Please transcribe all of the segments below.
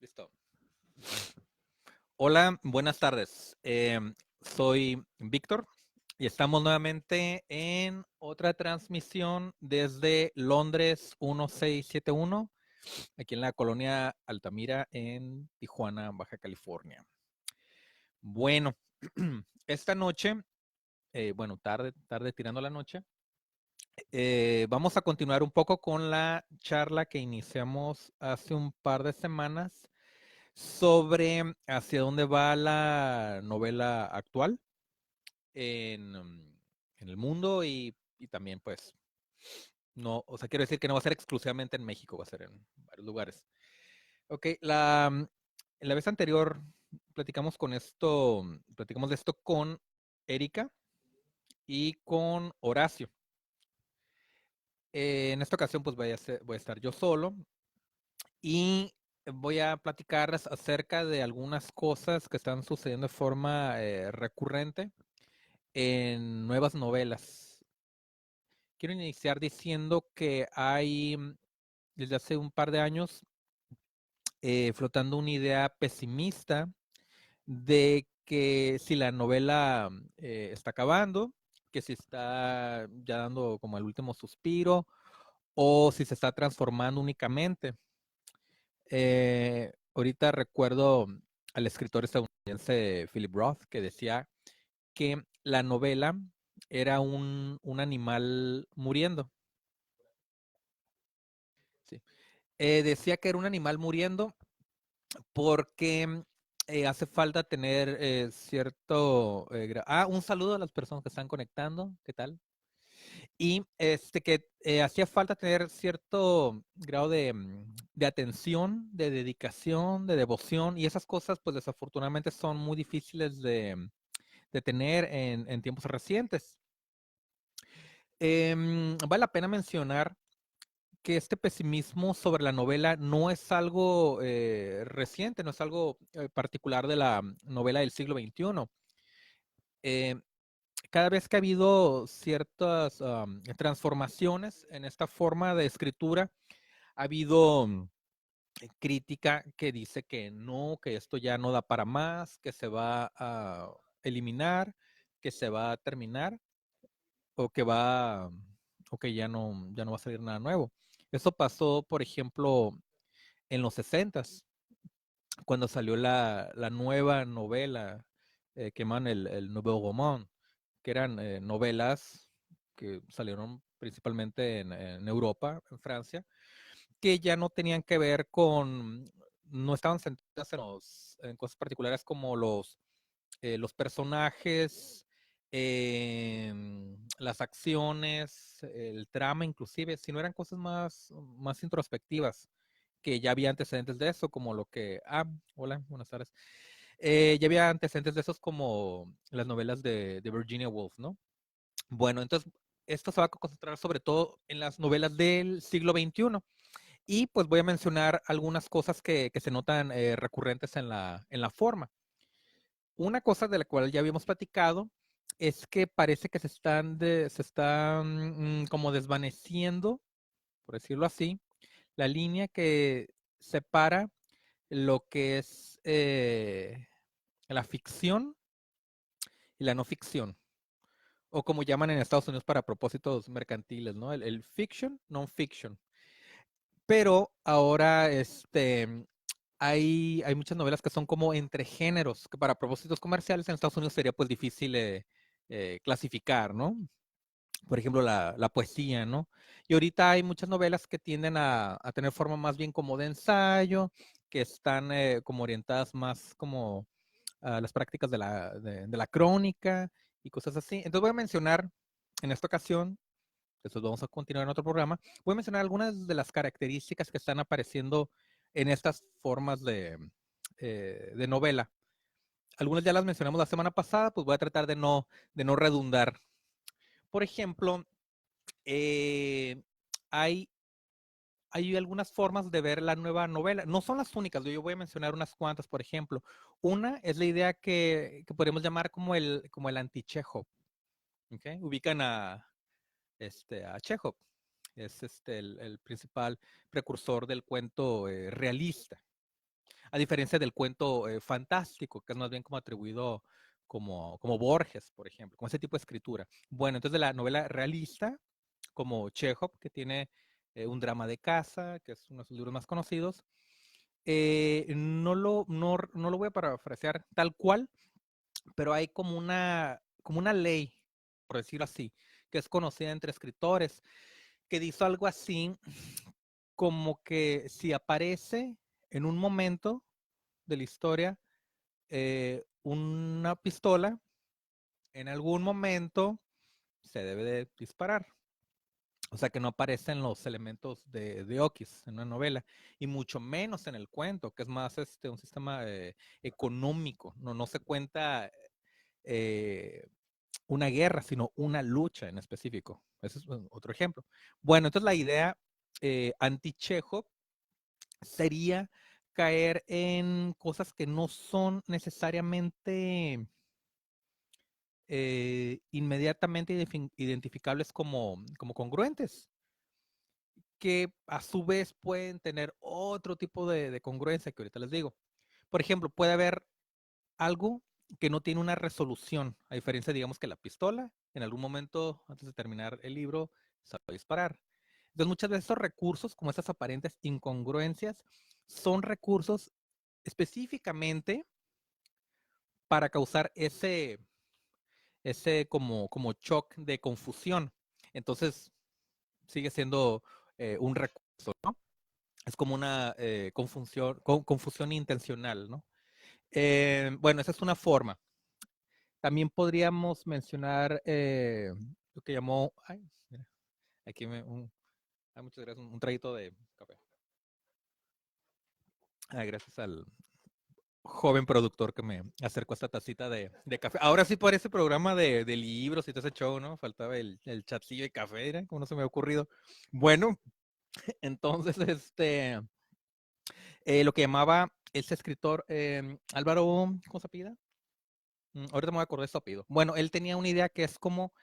Listo. Hola, buenas tardes. Soy Víctor y estamos nuevamente en otra transmisión desde Londres 1671, aquí en la colonia Altamira, en Tijuana, Baja California. Bueno, esta noche, tarde tirando la noche, vamos a continuar un poco con la charla que iniciamos hace un par de semanas sobre hacia dónde va la novela actual en el mundo y también pues no, o sea, quiero decir que no va a ser exclusivamente en México, va a ser en varios lugares. Ok, la vez anterior platicamos de esto con Erika y con Horacio. En esta ocasión pues voy a estar yo solo y voy a platicarles acerca de algunas cosas que están sucediendo de forma recurrente en nuevas novelas. Quiero iniciar diciendo que hay desde hace un par de años flotando una idea pesimista de que si la novela está acabando, que si está ya dando como el último suspiro o si se está transformando únicamente. Ahorita recuerdo al escritor estadounidense Philip Roth que decía que la novela era un animal muriendo. Sí. Decía que era un animal muriendo porque hace falta tener cierto... un saludo a las personas que están conectando. ¿Qué tal? Y que hacía falta tener cierto grado de atención, de dedicación, de devoción, y esas cosas, pues desafortunadamente son muy difíciles de tener en tiempos recientes. Vale la pena mencionar que este pesimismo sobre la novela no es algo reciente, no es algo particular de la novela del siglo XXI. Eh, cada vez que ha habido ciertas transformaciones en esta forma de escritura, ha habido crítica que dice que no, que esto ya no da para más, que se va a eliminar, que se va a terminar o que va o que ya no va a salir nada nuevo. Eso pasó, por ejemplo, en los 60s, cuando salió la nueva novela que llaman el Nouveau Roman, que eran novelas que salieron principalmente en Europa, en Francia, que ya no tenían que ver con, no estaban centradas en cosas particulares como los personajes, las acciones, el trama inclusive, sino eran cosas más introspectivas, que ya había antecedentes de eso, como lo que... hola, buenas tardes. Ya había antecedentes de esos como las novelas de Virginia Woolf, ¿no? Bueno, entonces esto se va a concentrar sobre todo en las novelas del siglo XXI. Y pues voy a mencionar algunas cosas que se notan recurrentes en la forma. Una cosa de la cual ya habíamos platicado es que parece que se están como desvaneciendo, por decirlo así, la línea que separa lo que es la ficción y la no ficción, o como llaman en Estados Unidos para propósitos mercantiles, ¿no? El fiction, non-fiction. Pero ahora hay muchas novelas que son como entre géneros, que para propósitos comerciales en Estados Unidos sería pues difícil clasificar, ¿no? Por ejemplo, la poesía, ¿no? Y ahorita hay muchas novelas que tienden a tener forma más bien como de ensayo, que están como orientadas más como a las prácticas de la crónica y cosas así. Entonces voy a mencionar en esta ocasión, después vamos a continuar en otro programa, voy a mencionar algunas de las características que están apareciendo en estas formas de novela. Algunas ya las mencionamos la semana pasada, pues voy a tratar de no redundar. Por ejemplo, eh, hay, hay algunas formas de ver la nueva novela. No son las únicas, yo voy a mencionar unas cuantas, por ejemplo. Una es la idea que podemos llamar como el anti-Chekhov. ¿Okay? Ubican a Chekhov. Es el principal precursor del cuento realista. a diferencia del cuento fantástico, que es más bien como atribuido como Borges, por ejemplo, como ese tipo de escritura. Bueno, entonces de la novela realista, como Chekhov, que tiene un drama de casa, que es uno de sus libros más conocidos, no lo voy a parafrasear tal cual, pero hay como una ley, por decirlo así, que es conocida entre escritores, que dice algo así como que si aparece en un momento de la historia una pistola, en algún momento se debe de disparar. O sea que no aparecen los elementos de Okis en una novela, y mucho menos en el cuento, que es más un sistema económico. No se cuenta eh, una guerra, sino una lucha en específico. Ese es otro ejemplo. Bueno, entonces la idea anti-Chekhov sería caer en cosas que no son necesariamente inmediatamente identificables como congruentes, que a su vez pueden tener otro tipo de congruencia que ahorita les digo. Por ejemplo, puede haber algo que no tiene una resolución, a diferencia, digamos, que la pistola, en algún momento, antes de terminar el libro, se va a disparar. Entonces, muchas veces estos recursos, como estas aparentes incongruencias, son recursos específicamente para causar ese como shock de confusión. Entonces, sigue siendo un recurso, ¿no? Es como una confusión intencional, ¿no? Bueno, esa es una forma. También podríamos mencionar lo que llamó, ay, mira, aquí muchas gracias, un traguito de café. Gracias al joven productor que me acercó esta tacita de café. Ahora sí por ese programa de libros y todo ese show, ¿no? Faltaba el chatcillo de café, ¿eh? Como no se me ha ocurrido. Bueno, entonces, lo que llamaba ese escritor Álvaro, ¿cómo se apellida? Ahorita me voy a acordar de su apellido. Bueno, él tenía una idea que es como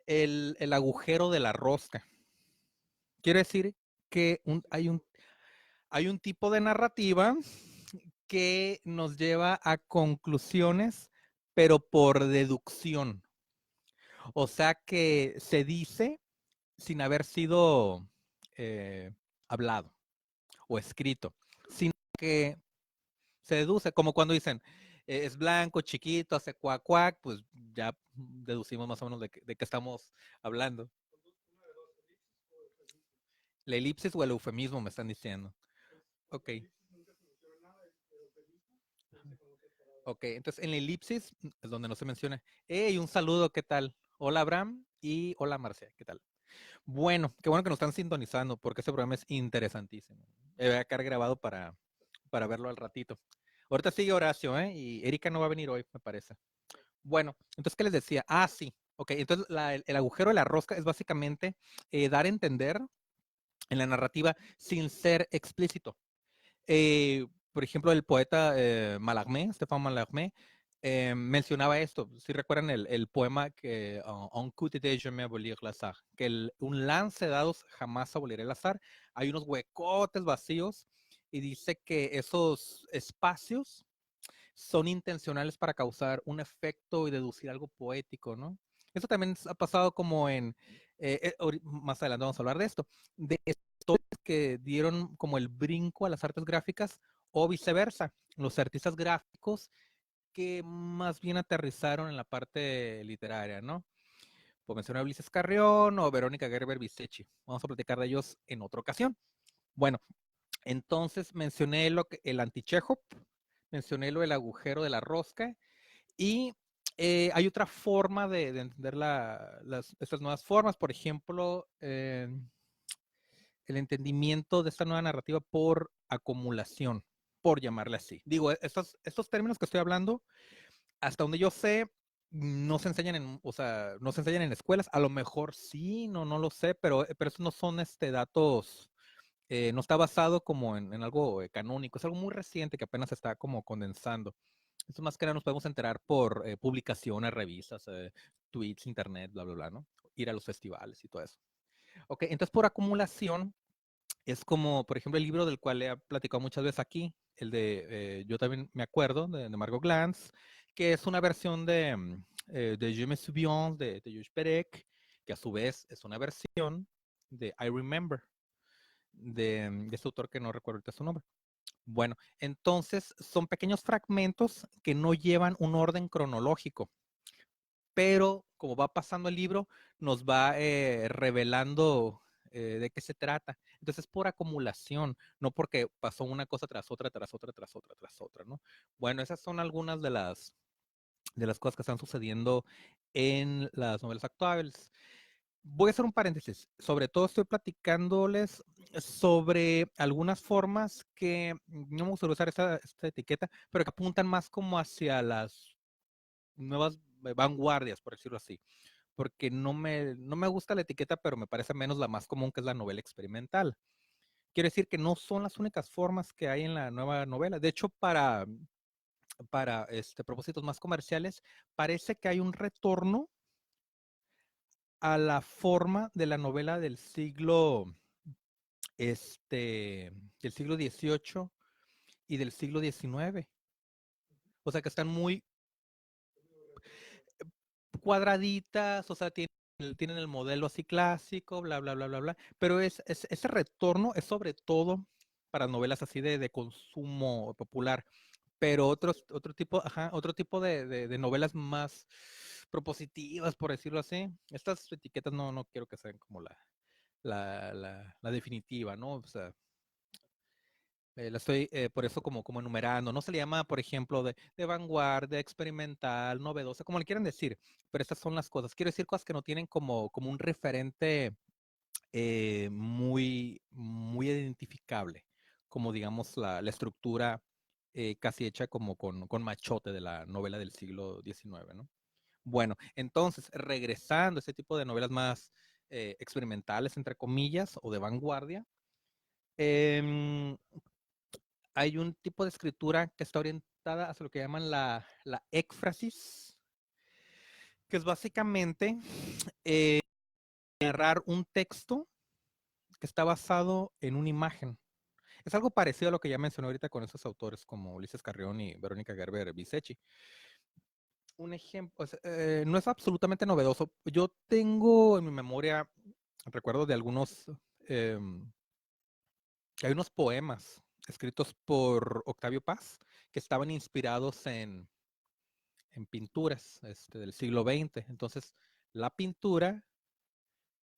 el agujero de la rosca. Quiere decir que hay un tipo de narrativa que nos lleva a conclusiones, pero por deducción. O sea que se dice sin haber sido eh, hablado o escrito, sino que se deduce, como cuando dicen, es blanco, chiquito, hace cuac, cuac, pues ya deducimos más o menos de qué estamos hablando. La elipsis o el eufemismo me están diciendo. Ok. Ok, entonces en la elipsis es donde no se menciona. Hey, un saludo, ¿qué tal? Hola Abraham y hola Marcia, ¿qué tal? Bueno, qué bueno que nos están sintonizando porque este programa es interesantísimo. Voy a quedar grabado para verlo al ratito. Ahorita sigue Horacio, ¿eh? Y Erika no va a venir hoy, me parece. Bueno, entonces, ¿qué les decía? Ah, sí. Ok, entonces el agujero de la rosca es básicamente dar a entender en la narrativa sin ser explícito. Por ejemplo, el poeta Mallarmé, Stéphane Mallarmé, mencionaba esto. Si recuerdan el poema que Un coup d'idée jamais abolir l'azar, que un lance de dados jamás abolirá el azar. Hay unos huecotes vacíos y dice que esos espacios son intencionales para causar un efecto y deducir algo poético, ¿no? Eso también ha pasado como más adelante vamos a hablar de esto, de historias que dieron como el brinco a las artes gráficas o viceversa, los artistas gráficos que más bien aterrizaron en la parte literaria, ¿no? Por mencionar a Ulises Carrión o Verónica Gerber Bisechi. Vamos a platicar de ellos en otra ocasión. Bueno, entonces mencioné el antichejo, mencioné lo del agujero de la rosca y hay otra forma de entender estas nuevas formas, por ejemplo, el entendimiento de esta nueva narrativa por acumulación, por llamarle así. Digo, estos términos que estoy hablando, hasta donde yo sé, no se enseñan o sea, no se enseñan en escuelas, a lo mejor sí, no lo sé, pero esos no son datos, no está basado como en algo canónico, es algo muy reciente que apenas se está como condensando. Esto más que nada nos podemos enterar por publicaciones, revistas, tweets, internet, bla, bla, bla, ¿no? Ir a los festivales y todo eso. Ok, entonces por acumulación Es como, por ejemplo, el libro del cual he platicado muchas veces aquí, el de, yo también me acuerdo, de Margot Glantz, que es una versión de Je me souviens de Georges Perec, que a su vez es una versión de I Remember, de este autor que no recuerdo ahorita su nombre. Bueno, entonces son pequeños fragmentos que no llevan un orden cronológico, pero como va pasando el libro, nos va revelando de qué se trata. Entonces, por acumulación, no porque pasó una cosa tras otra, tras otra, tras otra, tras otra, ¿no? Bueno, esas son algunas de las cosas que están sucediendo en las novelas actuales. Voy a hacer un paréntesis. Sobre todo estoy platicándoles sobre algunas formas que no me gusta usar esta etiqueta, pero que apuntan más como hacia las nuevas vanguardias, por decirlo así. Porque no me gusta la etiqueta, pero me parece menos la más común, que es la novela experimental. Quiere decir que no son las únicas formas que hay en la nueva novela. De hecho, para propósitos más comerciales, parece que hay un retorno a la forma de la novela del siglo XVIII y del siglo XIX. O sea, que están muy cuadraditas, o sea, tienen el modelo así clásico, bla, bla, bla, bla, bla. Pero ese retorno es sobre todo para novelas así de consumo popular. Pero otro tipo de novelas más propositivas, por decirlo así. Estas etiquetas no quiero que sean como la definitiva, ¿no? O sea, la estoy por eso como enumerando. No se le llama, por ejemplo, de vanguardia, experimental, novedosa, como le quieran decir, pero estas son las cosas. Quiero decir cosas que no tienen como un referente muy identificable, como digamos la estructura casi hecha como con machote de la novela del siglo XIX, ¿no? Bueno, entonces, regresando a ese tipo de novelas más experimentales, entre comillas, o de vanguardia, em, hay un tipo de escritura que está orientada hacia lo que llaman la éfrasis, que es básicamente narrar un texto que está basado en una imagen. Es algo parecido a lo que ya mencioné ahorita con esos autores como Ulises Carrión y Verónica Gerber Bisechi. Un ejemplo, no es absolutamente novedoso. Yo tengo en mi memoria, recuerdo de algunos, eh, hay unos poemas escritos por Octavio Paz que estaban inspirados en pinturas del siglo XX. Entonces, la pintura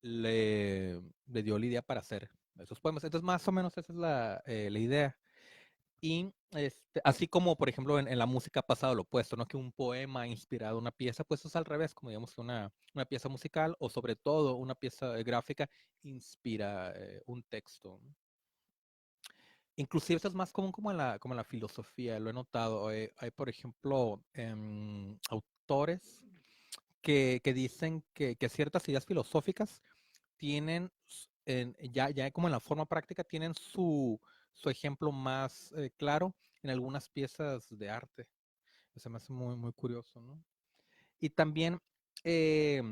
le dio la idea para hacer esos poemas. Entonces, más o menos esa es la idea. Y así como, por ejemplo, en la música ha pasado lo opuesto, ¿no? Que un poema ha inspirado una pieza, pues es al revés, como digamos que una pieza musical o sobre todo una pieza gráfica inspira un texto. Inclusive eso es más común como en la filosofía, lo he notado. Hay, por ejemplo, autores que dicen que ciertas ideas filosóficas tienen, ya como en la forma práctica, tienen su ejemplo más claro en algunas piezas de arte. Se me hace muy curioso, ¿no? Y también eh,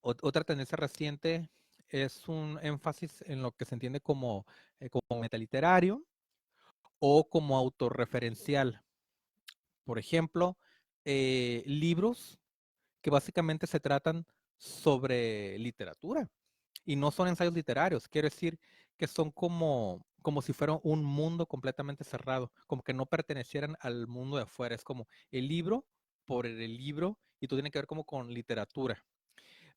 otra tendencia reciente es un énfasis en lo que se entiende como metaliterario o como autorreferencial. Por ejemplo, libros que básicamente se tratan sobre literatura y no son ensayos literarios. Quiero decir que son como si fuera un mundo completamente cerrado, como que no pertenecieran al mundo de afuera. Es como el libro por el libro y todo tiene que ver como con literatura.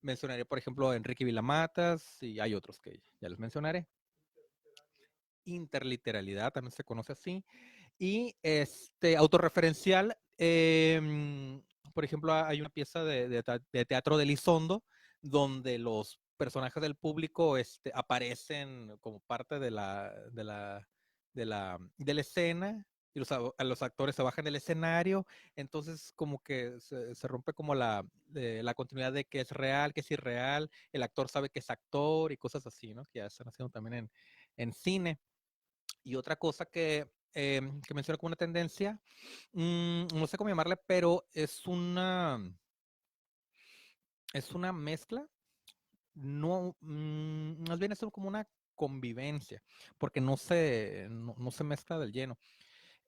Mencionaré, por ejemplo, a Enrique Vilamatas y hay otros que ya les mencionaré. Interliteralidad también se conoce así. Y autorreferencial, por ejemplo, hay una pieza de teatro de Elizondo donde los personajes del público aparecen como parte de la escena y los actores se bajan del escenario, entonces como que se rompe como la continuidad de que es real, que es irreal, el actor sabe que es actor y cosas así, ¿no? Que ya están haciendo también en cine. Y otra cosa que menciono como una tendencia, no sé cómo llamarle, pero es una mezcla, no, más bien es como una convivencia, porque no se mezcla del lleno.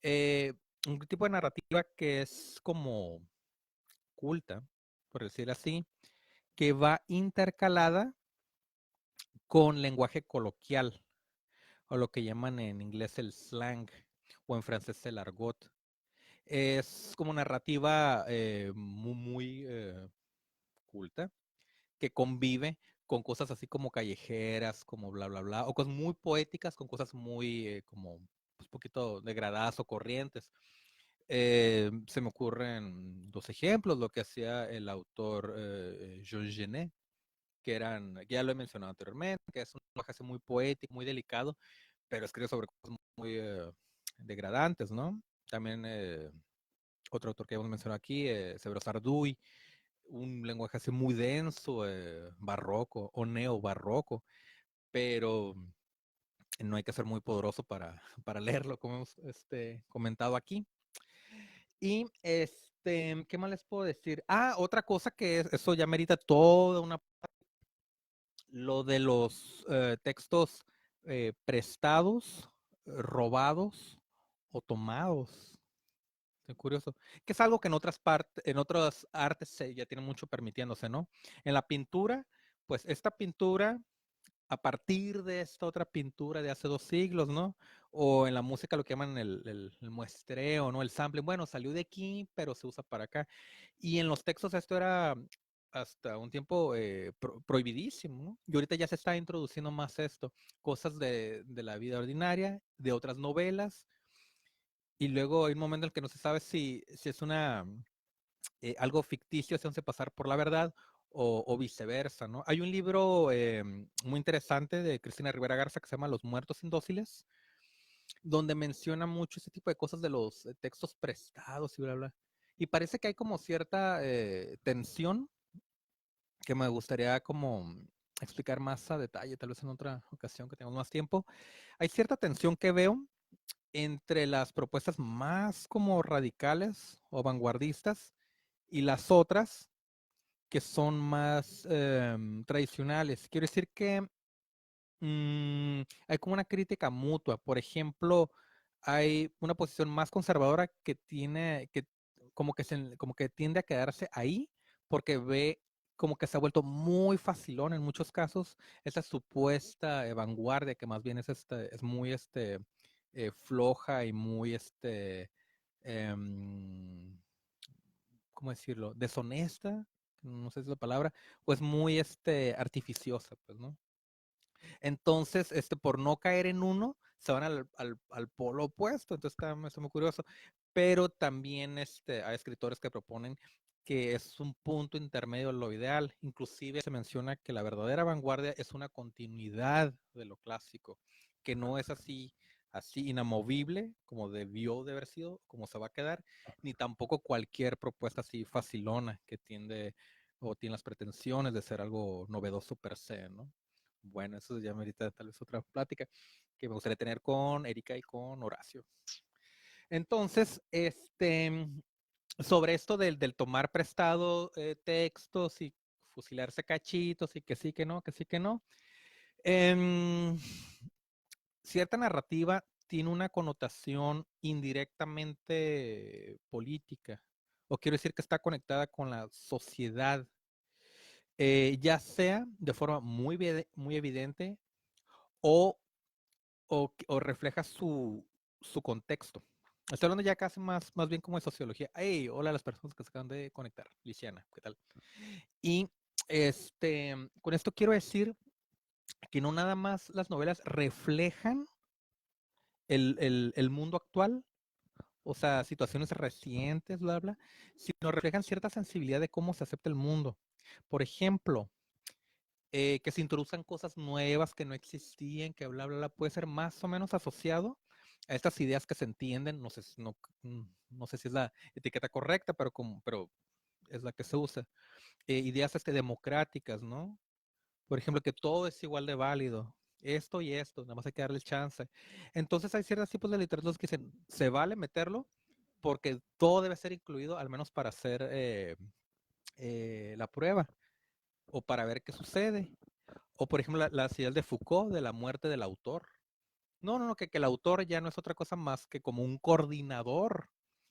Eh, un tipo de narrativa que es como culta, por decir así, que va intercalada con lenguaje coloquial, o lo que llaman en inglés el slang, o en francés el argot. Es como narrativa muy culta, que convive con cosas así como callejeras, como bla, bla, bla, o cosas muy poéticas con cosas muy como pues, poquito degradadas o corrientes. Se me ocurren dos ejemplos, lo que hacía el autor Jean Genet, que ya lo he mencionado anteriormente, que es un lenguaje muy poético, muy delicado, pero escribe sobre cosas muy degradantes, ¿no? También otro autor que hemos mencionado aquí, Severo Sarduy, un lenguaje así muy denso, barroco o neobarroco, pero no hay que ser muy poderoso para leerlo, como hemos comentado aquí. Y ¿qué más les puedo decir? Otra cosa que eso ya merita toda una... Lo de los textos prestados, robados o tomados. Qué curioso. Que es algo que en otras artes se ya tiene mucho permitiéndose, ¿no? En la pintura, pues esta pintura a partir de esta otra pintura de hace 2 siglos, ¿no? O en la música lo que llaman el muestreo, ¿no? El sampling. Bueno, salió de aquí, pero se usa para acá. Y en los textos esto era hasta un tiempo prohibidísimo, ¿no? Y ahorita ya se está introduciendo más esto, cosas de la vida ordinaria, de otras novelas, y luego hay un momento en el que no se sabe si es algo ficticio, se hace pasar por la verdad o viceversa, ¿no? Hay un libro muy interesante de Cristina Rivera Garza que se llama Los muertos indóciles, donde menciona mucho ese tipo de cosas de los textos prestados y bla, bla. Y parece que hay como cierta tensión que me gustaría como explicar más a detalle, tal vez en otra ocasión que tengamos más tiempo. Hay cierta tensión que veo entre las propuestas más como radicales o vanguardistas y las otras que son más tradicionales. Quiero decir que hay como una crítica mutua. Por ejemplo, hay una posición más conservadora que tiene, que como que tiende a quedarse ahí porque ve como que se ha vuelto muy facilón en muchos casos esa supuesta vanguardia que más bien es muy floja y muy em, ¿cómo decirlo? Deshonesta, no sé si es la palabra, pues muy artificiosa, pues, ¿no? Entonces, por no caer en uno, se van al polo opuesto, entonces está muy curioso. Pero también hay escritores que proponen que es un punto intermedio de lo ideal. Inclusive se menciona que la verdadera vanguardia es una continuidad de lo clásico, que no es así inamovible como debió de haber sido, como se va a quedar, ni tampoco cualquier propuesta así facilona que tiende o tiene las pretensiones de ser algo novedoso per se, ¿no? Bueno, eso ya merita tal vez otra plática que me gustaría tener con Erika y con Horacio. Entonces, sobre esto del tomar prestado textos y fusilarse cachitos y que sí, que no, que sí, que no. Cierta narrativa tiene una connotación indirectamente política, o quiero decir que está conectada con la sociedad, ya sea de forma muy evidente o o refleja su contexto. Estoy hablando ya casi más bien como de sociología. Hey, hola a las personas que se acaban de conectar. Liciana, ¿qué tal? Y con esto quiero decir que no nada más las novelas reflejan el mundo actual, o sea, situaciones recientes, bla, bla, sino reflejan cierta sensibilidad de cómo se acepta el mundo. Por ejemplo, que se introduzcan cosas nuevas que no existían, que bla, bla, bla, puede ser más o menos asociado a estas ideas que se entienden, no sé si es la etiqueta correcta, pero es la que se usa. Ideas democráticas, ¿no? Por ejemplo, que todo es igual de válido, esto y esto, nada más hay que darle chance. Entonces hay ciertos tipos de literaturas que dicen, se vale meterlo porque todo debe ser incluido, al menos para hacer la prueba o para ver qué sucede. O por ejemplo, las ideas de Foucault de la muerte del autor. No, no, no, que el autor ya no es otra cosa más que como un coordinador,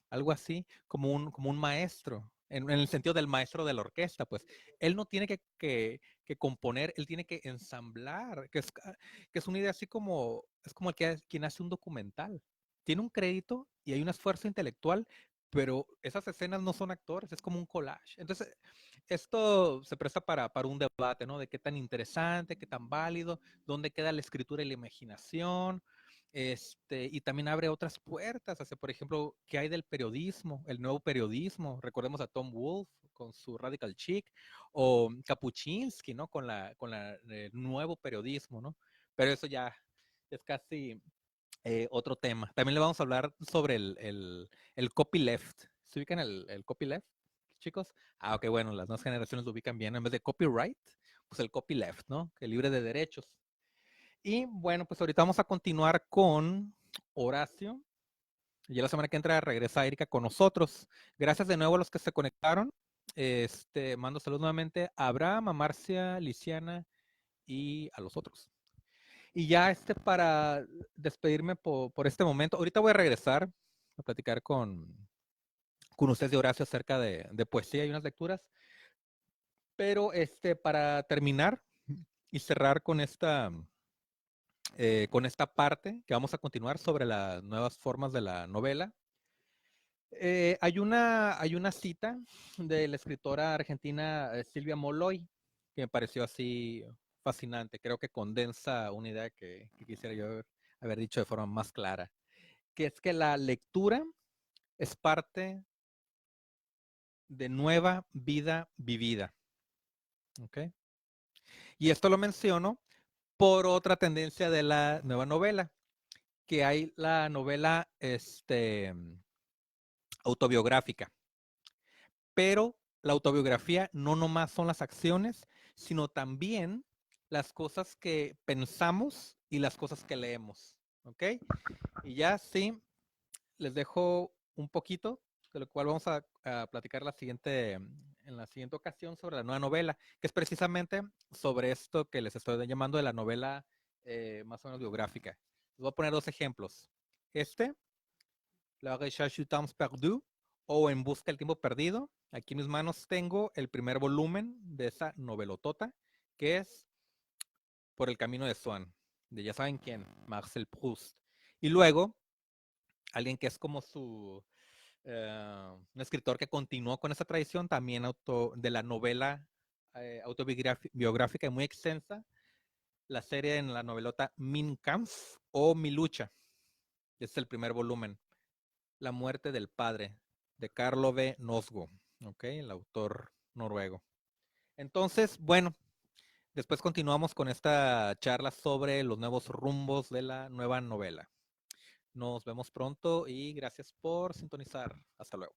algo así, como un maestro, en el sentido del maestro de la orquesta, pues. Él no tiene que componer, él tiene que ensamblar, que es una idea así como, es como quien hace un documental. Tiene un crédito y hay un esfuerzo intelectual, pero esas escenas no son actores, es como un collage. Entonces, esto se presta para un debate, ¿no? De qué tan interesante, qué tan válido, dónde queda la escritura y la imaginación, y también abre otras puertas, hacia, por ejemplo, qué hay del periodismo, el nuevo periodismo. Recordemos a Tom Wolfe con su Radical Chic, o Kapuczynski, ¿no? El nuevo periodismo, ¿no? Pero eso ya es casi otro tema. También le vamos a hablar sobre el copyleft. ¿Se ubican el copyleft, chicos? Ah, ok, bueno, las nuevas generaciones lo ubican bien. En vez de copyright, pues el copyleft, ¿no? Que libre de derechos. Y bueno, pues ahorita vamos a continuar con Horacio. Y la semana que entra regresa Erika con nosotros. Gracias de nuevo a los que se conectaron. Mando saludos nuevamente a Abraham, a Marcia, Lisiana y a los otros. Y ya para despedirme por este momento, ahorita voy a regresar a platicar con ustedes de Horacio acerca de poesía y unas lecturas. Pero para terminar y cerrar con esta parte que vamos a continuar sobre las nuevas formas de la novela. Hay una cita de la escritora argentina Silvia Molloy que me pareció así fascinante. Creo que condensa una idea que quisiera yo haber dicho de forma más clara, que es que la lectura es parte de nueva vida vivida. ¿Okay? Y esto lo menciono por otra tendencia de la nueva novela, que hay la novela autobiográfica. Pero la autobiografía no nomás son las acciones, sino también las cosas que pensamos y las cosas que leemos. ¿Ok? Y ya sí, les dejo un poquito, de lo cual vamos a platicar en la siguiente ocasión sobre la nueva novela, que es precisamente sobre esto que les estoy llamando de la novela más o menos biográfica. Les voy a poner dos ejemplos. La Recherche du Temps Perdu, o En Busca del Tiempo Perdido. Aquí en mis manos tengo el primer volumen de esa novelotota, que es Por el Camino de Swann, de ya saben quién, Marcel Proust. Y luego, alguien que es como un escritor que continuó con esa tradición, también de la novela autobiográfica y muy extensa, la serie en la novelota Min Kampf o Mi Lucha. Este es el primer volumen. La muerte del padre, de Carlo V. Nosgo, ¿okay? El autor noruego. Entonces, bueno, después continuamos con esta charla sobre los nuevos rumbos de la nueva novela. Nos vemos pronto y gracias por sintonizar. Hasta luego.